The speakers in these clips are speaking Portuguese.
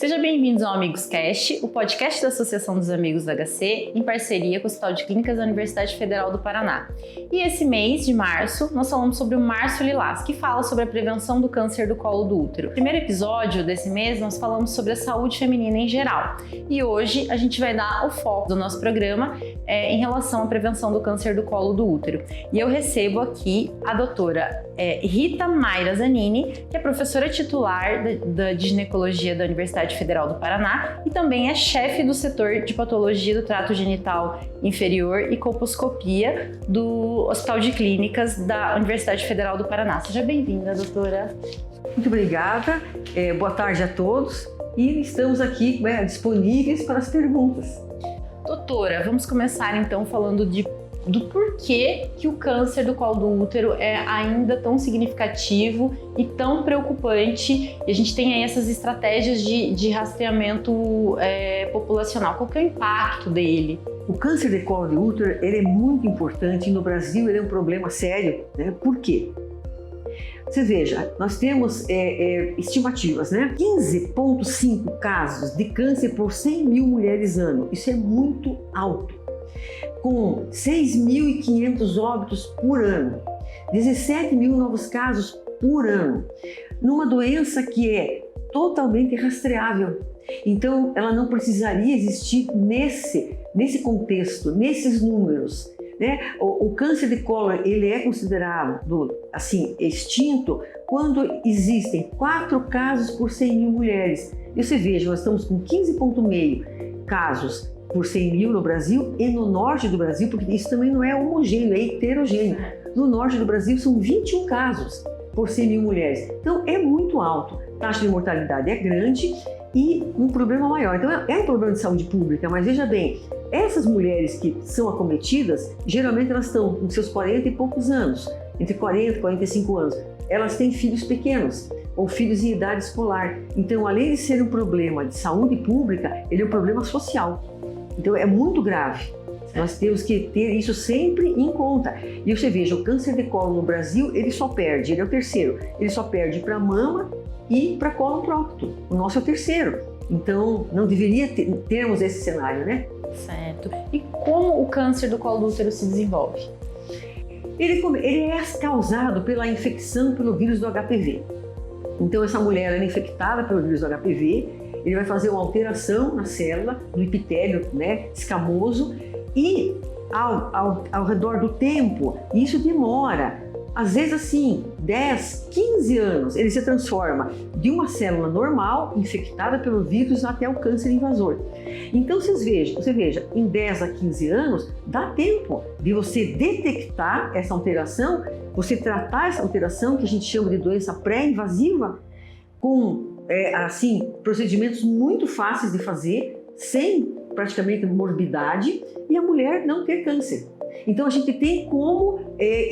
Sejam bem-vindos ao Amigos Cast, o podcast da Associação dos Amigos do HC, em parceria com o Hospital de Clínicas da Universidade Federal do Paraná. E esse mês de março, nós falamos sobre o Março Lilás, que fala sobre a prevenção do câncer do colo do útero. No primeiro episódio desse mês, nós falamos sobre a saúde feminina em geral. E hoje a gente vai dar o foco do nosso programa em relação à prevenção do câncer do colo do útero. E eu recebo aqui a doutora Rita Mayra Zanini, que é professora titular de ginecologia da Universidade Federal do Paraná e também é chefe do setor de patologia do trato genital inferior e colposcopia do Hospital de Clínicas da Universidade Federal do Paraná. Seja bem-vinda, doutora. Muito obrigada, boa tarde a todos e estamos aqui disponíveis para as perguntas. Doutora, vamos começar então falando do porquê que o câncer do colo do útero é ainda tão significativo e tão preocupante, e a gente tem aí essas estratégias de rastreamento populacional. Qual que é o impacto dele? O câncer de colo de útero ele é muito importante e no Brasil ele é um problema sério, né? Por quê? Você veja, nós temos estimativas, né? 15,5 casos de câncer por 100 mil mulheres ano. Isso é muito alto. Com 6.500 óbitos por ano, 17 mil novos casos por ano, numa doença que é totalmente rastreável. Então, ela não precisaria existir nesse contexto, nesses números, né? O câncer de colo ele é considerado assim extinto quando existem 4 casos por 100 mil mulheres. E você veja, nós estamos com 15,5 casos por 100 mil no Brasil e no norte do Brasil, porque isso também não é homogêneo, é heterogêneo. No norte do Brasil são 21 casos por 100 mil mulheres. Então é muito alto. A taxa de mortalidade é grande e um problema maior. Então é um problema de saúde pública, mas veja bem, essas mulheres que são acometidas, geralmente elas estão com seus 40 e poucos anos, entre 40 e 45 anos. Elas têm filhos pequenos ou filhos em idade escolar. Então, além de ser um problema de saúde pública, ele é um problema social. Então é muito grave, nós temos que ter isso sempre em conta. E você veja, o câncer de colo no Brasil, ele é o terceiro, ele só perde para mama e para cólon prócto, o nosso é o terceiro. Então não deveria termos esse cenário, né? Certo. E como o câncer do colo do útero se desenvolve? Ele é causado pela infecção pelo vírus do HPV. Então essa mulher é infectada pelo vírus do HPV, ele vai fazer uma alteração na célula, no epitélio, né, escamoso, e ao redor do tempo, isso demora, às vezes assim, 10, 15 anos, ele se transforma de uma célula normal, infectada pelo vírus, até o câncer invasor. Então você veja, em 10 a 15 anos, dá tempo de você detectar essa alteração, você tratar essa alteração, que a gente chama de doença pré-invasiva, com procedimentos muito fáceis de fazer, sem praticamente morbidade, e a mulher não ter câncer. Então a gente tem como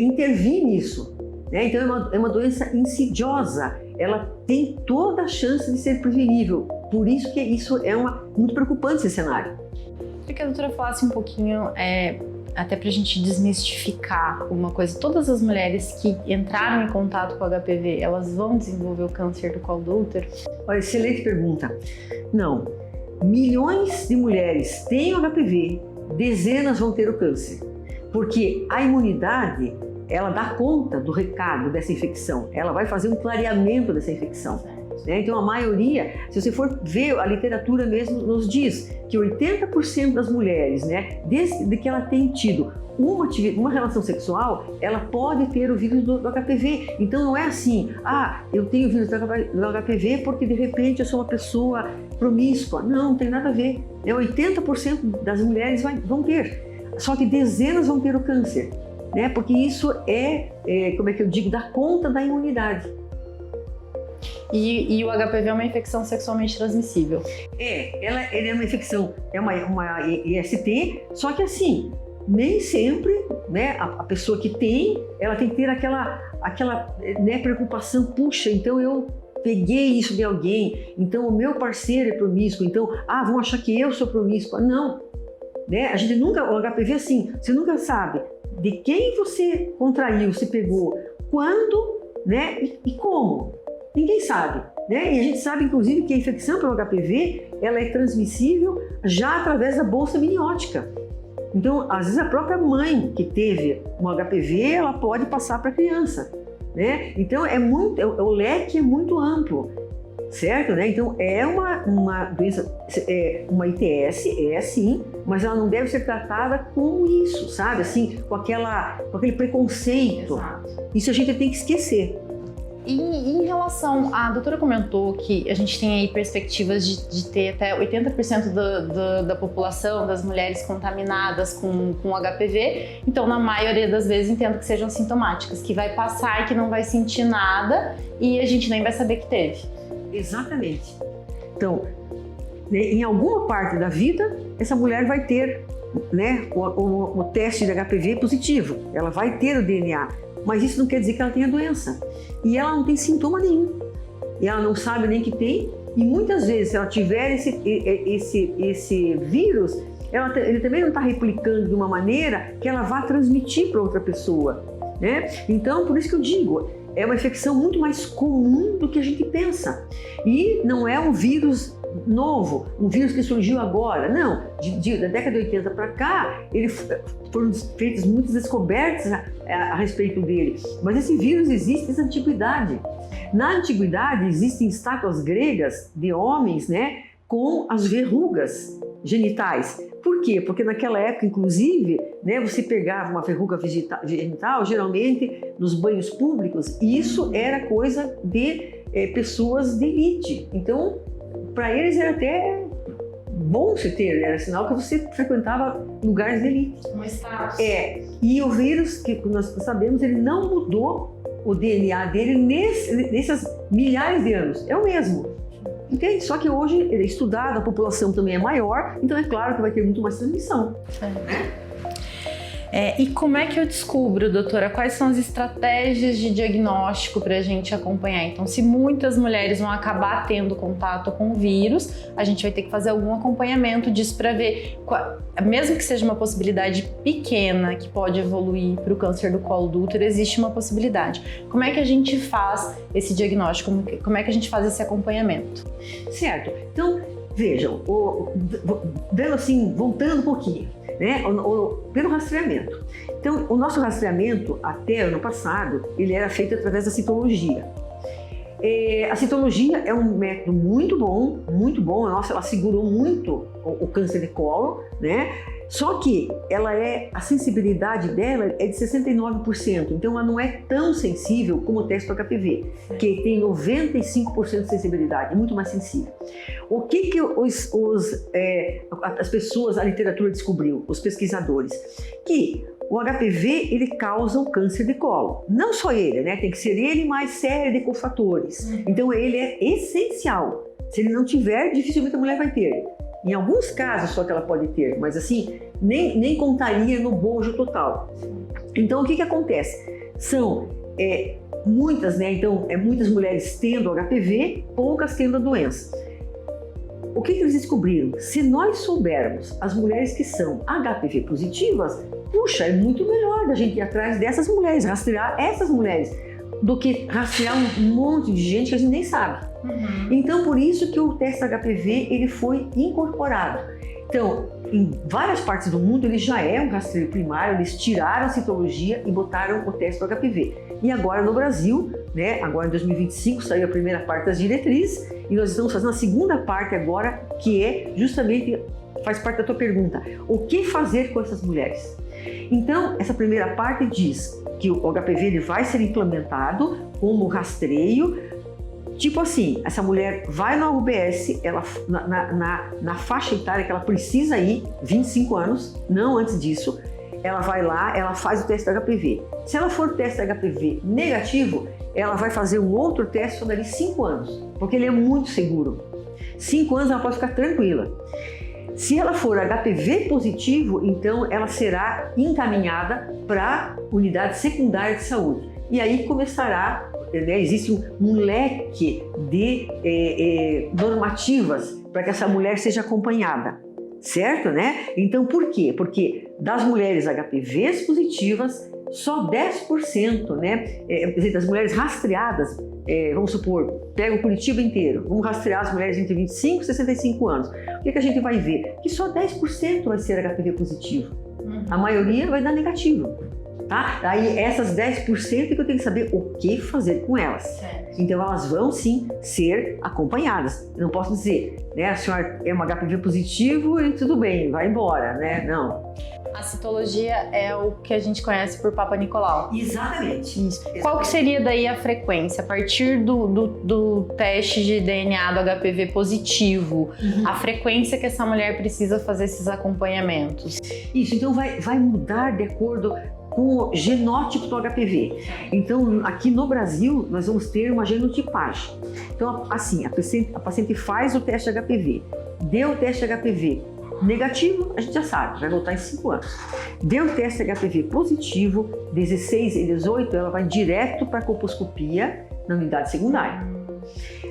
intervir nisso, né? Então é uma doença insidiosa, ela tem toda a chance de ser prevenível, por isso que isso é muito preocupante esse cenário. Queria que a doutora falasse um pouquinho, até para a gente desmistificar uma coisa, todas as mulheres que entraram em contato com o HPV, elas vão desenvolver o câncer do colo do útero? Olha, excelente pergunta. Não, milhões de mulheres têm o HPV, dezenas vão ter o câncer, porque a imunidade, ela dá conta do recado dessa infecção, ela vai fazer um clareamento dessa infecção. Então a maioria, se você for ver, a literatura mesmo nos diz que 80% das mulheres, né, desde que ela tem tido uma relação sexual, ela pode ter o vírus do HPV. Então não é assim, eu tenho o vírus do HPV porque de repente eu sou uma pessoa promíscua. Não tem nada a ver. 80% das mulheres vão ter, só que dezenas vão ter o câncer, né? Porque isso dá conta da imunidade. E o HPV é uma infecção sexualmente transmissível? Ele é uma infecção, é uma IST, só que assim, nem sempre, né, a pessoa que tem, ela tem que ter aquela né, preocupação, puxa, então eu peguei isso de alguém, então o meu parceiro é promíscuo, então, vão achar que eu sou promíscua. Não, né, o HPV assim, você nunca sabe de quem você contraiu, se pegou, quando, né, e como. Ninguém sabe. né? E a gente sabe, inclusive, que a infecção pelo HPV, ela é transmissível já através da bolsa amniótica. Então, às vezes a própria mãe que teve um HPV, ela pode passar para a criança, né? Então, o leque é muito amplo, certo? Né? Então, é uma doença, uma ITS, é sim, mas ela não deve ser tratada como isso, sabe? Assim, com aquele preconceito. Exato. Isso a gente tem que esquecer. E em relação, a doutora comentou que a gente tem aí perspectivas de ter até 80% da população, das mulheres contaminadas com HPV, então na maioria das vezes entendo que sejam sintomáticas, que vai passar e que não vai sentir nada e a gente nem vai saber que teve. Exatamente. Então, em alguma parte da vida, essa mulher vai ter, né, o teste de HPV positivo, ela vai ter o DNA, mas isso não quer dizer que ela tenha doença. E ela não tem sintoma nenhum. E ela não sabe nem que tem. E muitas vezes, se ela tiver esse vírus, ele também não está replicando de uma maneira que ela vá transmitir para outra pessoa, né? Então, por isso que eu digo, é uma infecção muito mais comum do que a gente pensa. E não é um vírus novo, um vírus que surgiu agora. Não, da década de 80 para cá, foram feitas muitas descobertas a respeito dele. Mas esse vírus existe desde a antiguidade. Na antiguidade, existem estátuas gregas de homens, né, com as verrugas genitais. Por quê? Porque naquela época, inclusive, né, você pegava uma verruga genital, geralmente nos banhos públicos, e isso era coisa de pessoas de elite. Então, para eles era até bom se ter, era sinal que você frequentava lugares de elite. Um status. E o vírus, que nós sabemos, ele não mudou o DNA dele nesses milhares de anos, é o mesmo. Entende? Só que hoje ele é estudado, a população também é maior, então é claro que vai ter muito mais transmissão. E como é que eu descubro, doutora, quais são as estratégias de diagnóstico para a gente acompanhar? Então, se muitas mulheres vão acabar tendo contato com o vírus, a gente vai ter que fazer algum acompanhamento disso para ver, mesmo que seja uma possibilidade pequena que pode evoluir para o câncer do colo do útero, existe uma possibilidade. Como é que a gente faz esse diagnóstico? Como é que a gente faz esse acompanhamento? Certo. Então, vejam, dando assim, voltando um pouquinho, né, pelo rastreamento. Então, o nosso rastreamento, até ano passado, ele era feito através da citologia. A citologia é um método muito bom, nossa, ela segurou muito o câncer de colo, né? Só que a sensibilidade dela é de 69%, então ela não é tão sensível como o teste do HPV, que tem 95% de sensibilidade, é muito mais sensível. O que as pessoas, a literatura descobriu, os pesquisadores? Que o HPV, ele causa o câncer de colo. Não só ele, né? Tem que ser ele mais série de cofatores. Então ele é essencial. Se ele não tiver, dificilmente a mulher vai ter. Em alguns casos só que ela pode ter, mas assim, nem contaria no bojo total. Então o que acontece? São muitas, né? Então, muitas mulheres tendo HPV, poucas tendo a doença. O que eles descobriram? Se nós soubermos as mulheres que são HPV positivas, puxa, é muito melhor da gente ir atrás dessas mulheres, rastrear essas mulheres, do que rastrear um monte de gente que a gente nem sabe. Então, por isso que o teste HPV ele foi incorporado. Então, em várias partes do mundo, ele já é um rastreio primário, eles tiraram a citologia e botaram o teste do HPV. E agora no Brasil, né, agora em 2025, saiu a primeira parte das diretrizes e nós estamos fazendo a segunda parte agora, que é justamente, faz parte da tua pergunta, o que fazer com essas mulheres? Então, essa primeira parte diz que o HPV ele vai ser implementado como rastreio. Tipo assim, essa mulher vai na UBS, ela, na faixa etária que ela precisa ir, 25 anos, não antes disso, ela vai lá, ela faz o teste do HPV. Se ela for teste HPV negativo, ela vai fazer um outro teste só dali 5 anos, porque ele é muito seguro. 5 anos ela pode ficar tranquila. Se ela for HPV positivo, então ela será encaminhada para a unidade secundária de saúde. E aí começará, né, existe um leque de normativas para que essa mulher seja acompanhada, certo, né? Então por quê? Porque das mulheres HPVs positivas, só 10%, né, das mulheres rastreadas, vamos supor, pega o Curitiba inteiro, vamos rastrear as mulheres entre 25 e 65 anos. O que a gente vai ver? Que só 10% vai ser HPV positivo. A maioria vai dar negativo. Tá? Aí essas 10% que eu tenho que saber o que fazer com elas. Certo. Então elas vão sim ser acompanhadas. Eu não posso dizer, né, a senhora é um HPV positivo e tudo bem, vai embora, né? Não. A citologia é o que a gente conhece por Papa Nicolau. Exatamente. Isso. Qual que seria daí a frequência? A partir do teste de DNA do HPV positivo, a frequência que essa mulher precisa fazer esses acompanhamentos? Isso, então vai mudar de acordo com o genótipo do HPV. Então, aqui no Brasil, nós vamos ter uma genotipagem. Então, assim, a paciente faz o teste HPV, deu o teste HPV negativo, a gente já sabe, vai voltar em 5 anos. Deu o teste HPV positivo, 16 e 18, ela vai direto para a colposcopia na unidade secundária.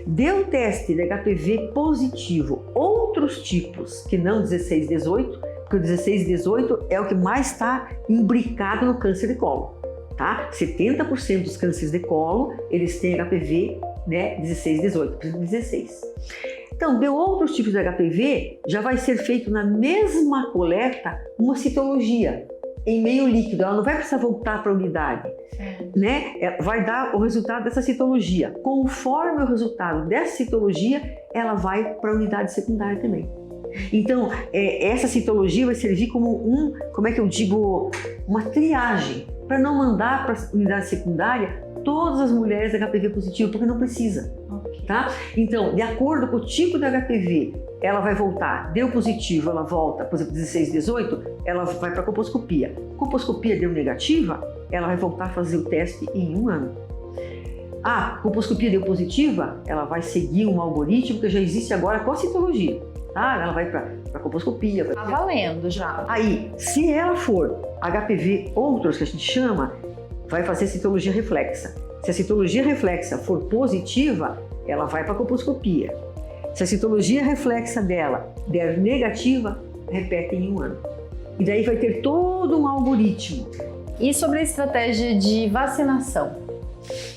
Deu o teste de HPV positivo, outros tipos que não 16 e 18, porque o 16 e 18 é o que mais está imbricado no câncer de colo, tá? 70% dos cânceres de colo, eles têm HPV, né, 16 e 18, 16. Então, deu outros tipos de HPV, já vai ser feito na mesma coleta uma citologia em meio líquido, ela não vai precisar voltar para a unidade, né? Vai dar o resultado dessa citologia. Conforme o resultado dessa citologia, ela vai para a unidade secundária também. Então, essa citologia vai servir como uma triagem, para não mandar para a unidade secundária todas as mulheres HPV positivo, porque não precisa, tá? Então, de acordo com o tipo de HPV, ela vai voltar, deu positivo, ela volta, por exemplo, 16, 18, ela vai para a colposcopia. Colposcopia deu negativa, ela vai voltar a fazer o teste em 1 ano. A colposcopia deu positiva, ela vai seguir um algoritmo que já existe agora com a citologia. Tá? Ela vai para a colposcopia. Tá valendo já. Aí, se ela for HPV outros, que a gente chama, vai fazer citologia reflexa. Se a citologia reflexa for positiva, ela vai para a colposcopia. Se a citologia reflexa dela der negativa, repete em 1 ano. E daí vai ter todo um algoritmo. E sobre a estratégia de vacinação?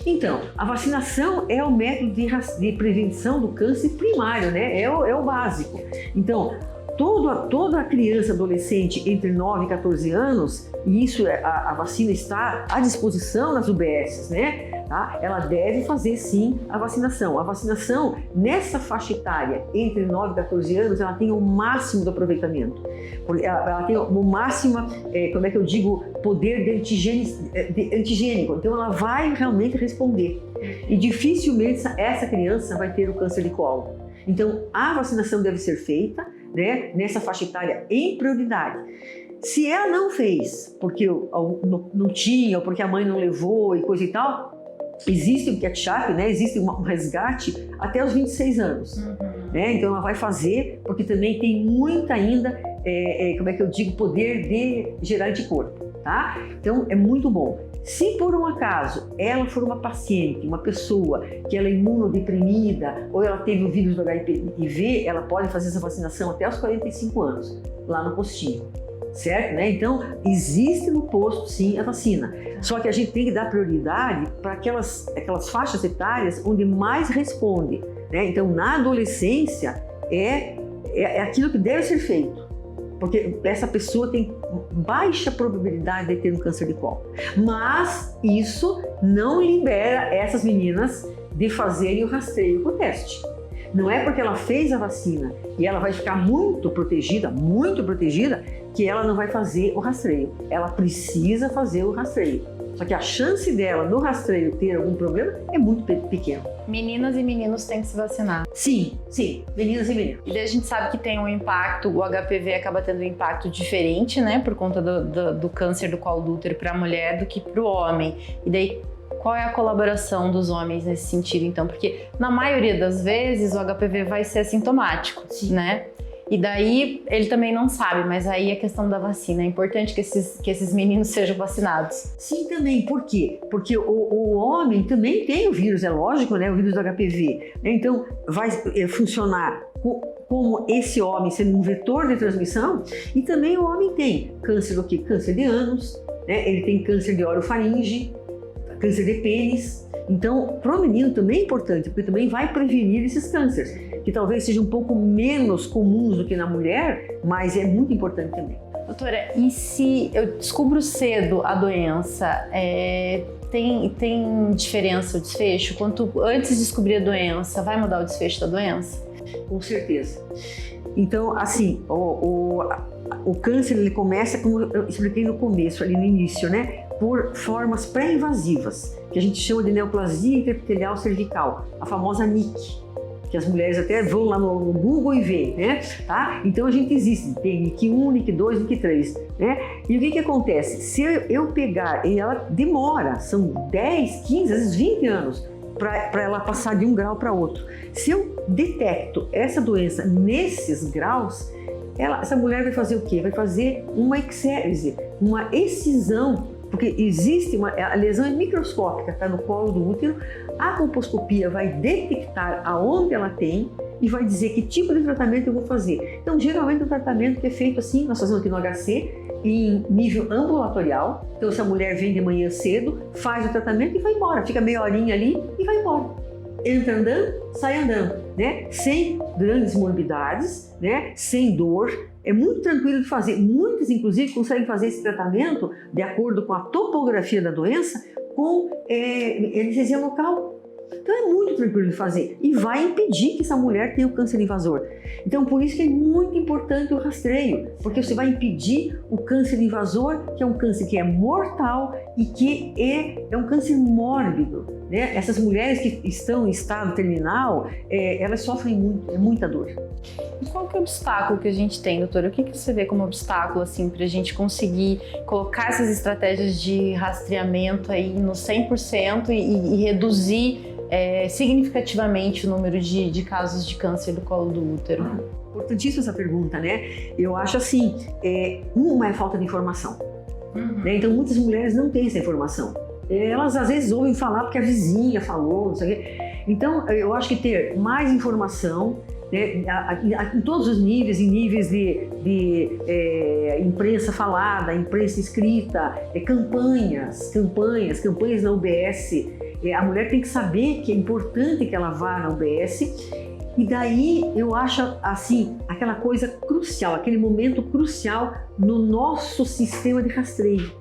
Então, a vacinação é o método de prevenção do câncer primário, né? É o básico. Então, toda criança, adolescente entre 9 e 14 anos, e isso a vacina está à disposição nas UBSs, né? Tá? Ela deve fazer sim a vacinação. A vacinação nessa faixa etária entre 9 e 14 anos, ela tem o máximo do aproveitamento. Ela tem o máximo, poder de antigênico. Então ela vai realmente responder. E dificilmente essa criança vai ter o câncer de colo. Então a vacinação deve ser feita, né, nessa faixa etária em prioridade. Se ela não fez, porque não tinha, ou porque a mãe não levou e coisa e tal, existe o catch-up, né? Existe um resgate até os 26 anos. Né? Então ela vai fazer, porque também tem muita ainda, poder de gerar anticorpo, tá? Então é muito bom. Se por um acaso ela for uma paciente, uma pessoa que ela é imunodeprimida ou ela teve o vírus do HIV, ela pode fazer essa vacinação até os 45 anos, lá no postinho. Certo, né? Então, existe no posto, sim, a vacina. Só que a gente tem que dar prioridade para aquelas faixas etárias onde mais responde, né? Então, na adolescência, é aquilo que deve ser feito. Porque essa pessoa tem baixa probabilidade de ter um câncer de colo. Mas isso não libera essas meninas de fazerem o rastreio com o teste. Não é porque ela fez a vacina e ela vai ficar muito protegida, que ela não vai fazer o rastreio. Ela precisa fazer o rastreio. Só que a chance dela no rastreio ter algum problema é muito pequena. Meninas e meninos têm que se vacinar. Sim, meninas e meninos. E daí a gente sabe que tem um impacto, o HPV acaba tendo um impacto diferente, né, por conta do câncer do colo do útero para a mulher do que para o homem. E daí, qual é a colaboração dos homens nesse sentido, então? Porque na maioria das vezes o HPV vai ser assintomático, né? E daí ele também não sabe, mas aí a questão da vacina. É importante que esses meninos sejam vacinados. Sim, também. Por quê? Porque o homem também tem o vírus, é lógico, né? O vírus do HPV. Então vai funcionar como esse homem sendo um vetor de transmissão. E também o homem tem câncer do quê? Câncer de ânus, né? Ele tem câncer de orofaringe, câncer de pênis. Então, para o menino também é importante, porque também vai prevenir esses cânceres, que talvez sejam um pouco menos comuns do que na mulher, mas é muito importante também. Doutora, e se eu descubro cedo a doença, tem diferença o desfecho? Quanto antes de descobrir a doença, vai mudar o desfecho da doença? Com certeza. Então, assim, o câncer ele começa, como eu expliquei no começo, ali no início, né? Por formas pré-invasivas, que a gente chama de neoplasia intraepitelial cervical, a famosa NIC, que as mulheres até vão lá no Google e veem, né? Tá? Então a gente existe, tem NIC 1, NIC 2, NIC 3, né? E o que acontece? Se eu pegar, e ela demora, são 10, 15, às vezes 20 anos, para ela passar de um grau para outro. Se eu detecto essa doença nesses graus, essa mulher vai fazer o quê? Vai fazer uma exérese, uma excisão, porque existe a lesão é microscópica, está no colo do útero, a colposcopia vai detectar aonde ela tem e vai dizer que tipo de tratamento eu vou fazer. Então, geralmente, o tratamento que é feito assim, nós fazemos aqui no HC, em nível ambulatorial. Então, se a mulher vem de manhã cedo, faz o tratamento e vai embora, fica meia horinha ali e vai embora. Entra andando, sai andando, né? Sem grandes morbidades, né? Sem dor. É muito tranquilo de fazer. Muitas, inclusive, conseguem fazer esse tratamento de acordo com a topografia da doença com anestesia local. Então é muito tranquilo de fazer e vai impedir que essa mulher tenha o câncer invasor. Então por isso que é muito importante o rastreio, porque você vai impedir o câncer invasor, que é um câncer que é mortal e que é um câncer mórbido, né? Essas mulheres que estão em estado terminal, elas sofrem muita dor. E qual que é o obstáculo que a gente tem, doutora? O que você vê como obstáculo assim, para a gente conseguir colocar essas estratégias de rastreamento aí no 100% e reduzir significativamente o número de casos de câncer do colo do útero? Importantíssima essa pergunta, né? Eu acho assim, uma é falta de informação. Né? Então muitas mulheres não têm essa informação. Elas às vezes ouvem falar porque a vizinha falou, não sei o quê. Então eu acho que ter mais informação, né, em todos os níveis, em níveis de imprensa falada, imprensa escrita, campanhas na UBS. A mulher tem que saber que é importante que ela vá na UBS. E daí eu acho assim, aquela coisa crucial, aquele momento crucial no nosso sistema de rastreio.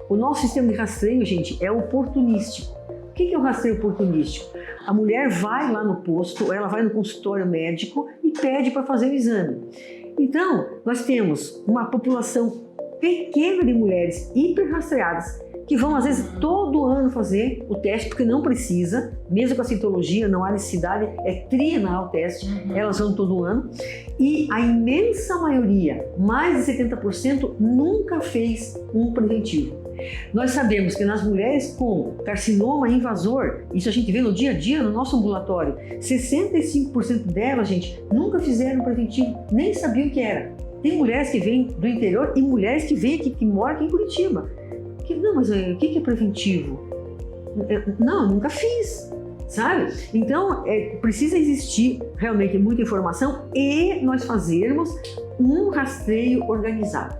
O nosso sistema de rastreio, gente, é oportunístico. O que é o rastreio oportunístico? A mulher vai lá no posto, ela vai no consultório médico e pede para fazer o exame. Então, nós temos uma população pequena de mulheres hiperrastreadas que vão, às vezes, todo ano fazer o teste, porque não precisa, mesmo com a citologia, não há necessidade, é trienal o teste, elas vão todo ano. E a imensa maioria, mais de 70%, nunca fez um preventivo. Nós sabemos que nas mulheres com carcinoma invasor, isso a gente vê no dia a dia no nosso ambulatório, 65% delas, gente, nunca fizeram preventivo, nem sabiam o que era. Tem mulheres que vêm do interior e mulheres que vêm aqui, que moram aqui em Curitiba. Não, mas o que é preventivo? Não, nunca fiz, sabe? Então, precisa existir realmente muita informação e nós fazermos um rastreio organizado.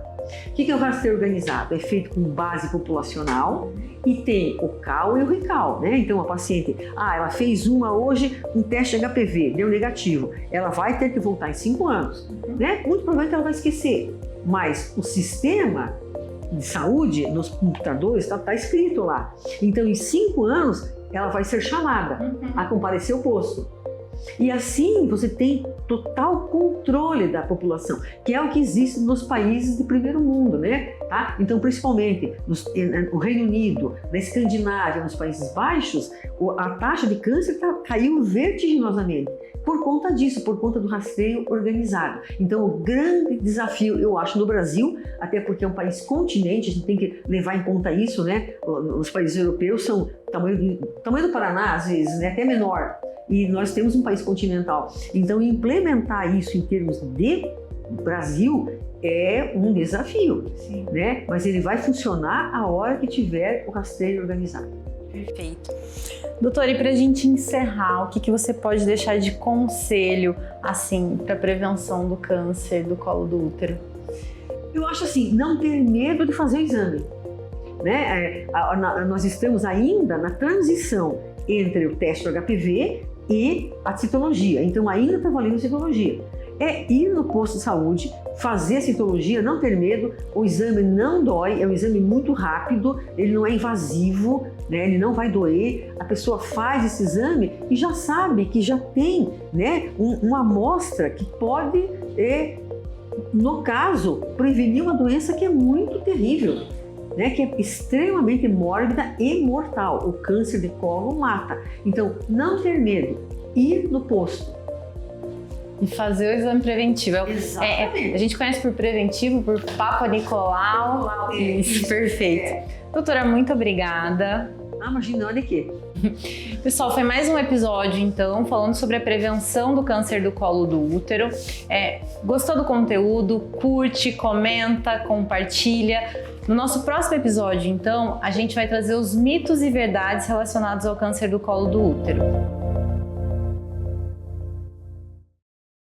O que é o rastreio organizado? É feito com base populacional e tem o CAL e o RECAL, né? Então a paciente, ela fez hoje um teste HPV, deu negativo, ela vai ter que voltar em 5 anos, né? Muito provavelmente ela vai esquecer, mas o sistema de saúde nos computadores está escrito lá. Então em 5 anos ela vai ser chamada a comparecer ao posto. E assim você tem total controle da população, que é o que existe nos países de primeiro mundo, né? Tá? Então, principalmente no Reino Unido, na Escandinávia, nos Países Baixos, a taxa de câncer caiu vertiginosamente por conta disso, por conta do rastreio organizado. Então, o grande desafio, eu acho, no Brasil, até porque é um país continente, a gente tem que levar em conta isso, né? Os países europeus são tamanho do Paraná, às vezes, né? Até menor. E nós temos um país continental. Então, implementar isso em termos de Brasil é um desafio, né? Mas ele vai funcionar a hora que tiver o rastreio organizado. Perfeito. Doutora, e para a gente encerrar, o que você pode deixar de conselho, assim, para prevenção do câncer do colo do útero? Eu acho assim, não ter medo de fazer o exame. né? Nós estamos ainda na transição entre o teste do HPV e a citologia, então ainda está valendo a citologia. É ir no posto de saúde, fazer a citologia, não ter medo, o exame não dói, é um exame muito rápido, ele não é invasivo, né? Ele não vai doer, a pessoa faz esse exame e já sabe que já tem, né, uma amostra que pode, no caso, prevenir uma doença que é muito terrível, né, que é extremamente mórbida e mortal. O câncer de colo mata. Então, não ter medo, ir no posto. E fazer o exame preventivo. Exatamente. A gente conhece por preventivo, por Papa Nicolau. Isso, perfeito. Doutora, muito obrigada. Imagina, olha aqui. Pessoal, foi mais um episódio, então, falando sobre a prevenção do câncer do colo do útero. Gostou do conteúdo? Curte, comenta, compartilha. No nosso próximo episódio, então, a gente vai trazer os mitos e verdades relacionados ao câncer do colo do útero.